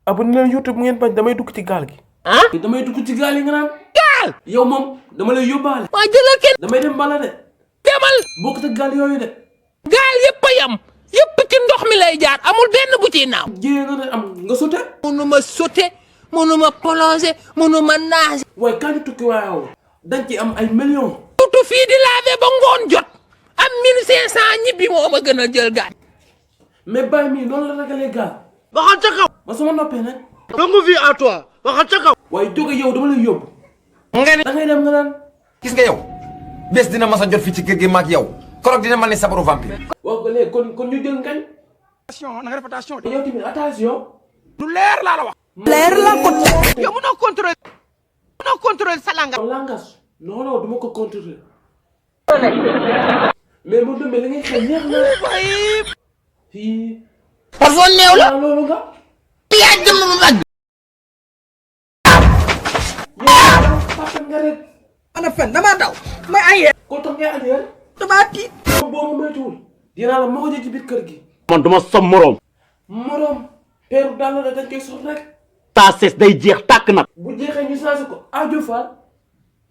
abonné leen YouTube ngeen bañ damay dugg ci gaal gi. ah. damay dugg ci gaal yi nga naan. gaal. yow moom dama lay yóbbaale. waa jëlal kenn. damay dem bala de. demal. bokk te gaal yooyu de. gaal yëpp a yam. yëpp ci ndox mi lay jaar amul benn bu ciy naaw. jéem a am nga sote. mënuma sauter mënuma plonger mënuma nager. waaye kañ tukki waaw. dañ ci am ay millions. surtout fii di laver ba ngoon jot. am 1500 ñibbi moo ma gën a jël gaal. mais Baye mii noonu la ragalee gaal. waxal ca kaw. ba sama noppee nag. longue vie à toi waxal ca kaw. waaye jóge yow dama lay yóbbu. nga ne da ngay dem nga naan. gis nga yow bés dina mas a jot fii ci kër gi maag yow korog dina mel ni sabaru vampire. waaw ko léegi kon ñu jël ngañ. attention na nga def attention. yow tamit attention. lu leer laa la wax. leer la ko. yow mënoo contrôler sa langage. langage non non du ma ko contrôler. mais mu demee li ngay xel neex na. fii. parfois néew la. waaw loolu nga. yaa jëm mu mag. yow papa nga rek. ana fen damaa daw. may ayee. koo tax ngay añeel. damaa tiit. boobu moytuwul. dinaa la moo ci biir kër gi. man duma som moroom. moroom. peeru dàll la dañ koy sox rek. ta ses day jeex tàkk nag. bu jeexee ñu changé ko ah Diofal.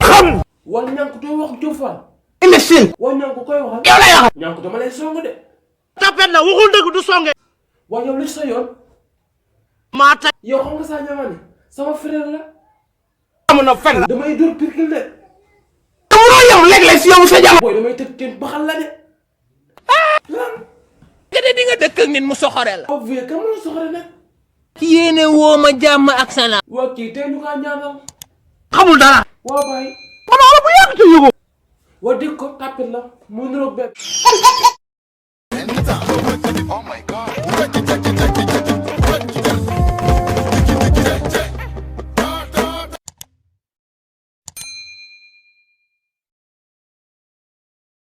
xam. wala ñànk doo wax Diofal. imbécile. wala ñànk koy waxal. yow lay waxal. ñànk dama lay song de. tapet la waxul dëgg du songe. waaye yow li sa yoon. maa tay. yow xam nga saa ñamane sama frère la. amu na fen. damay dóor pirkil de. amunoo yow léeg-léeg si yow sa jàmm. booy damay tëg teen baxal la de. lan. nga de di nga dëkk ak nit mu soxore la. waaw vie kam la soxore nag. yéene woo ma jàmm ak salaam. waa kii tey ñu kaa ñaanal. xamul dara. waa Baye. xanaa la bu yàgg te yëgoo. waa dégg ko tàppit la mu niroog bépp. Oh my God.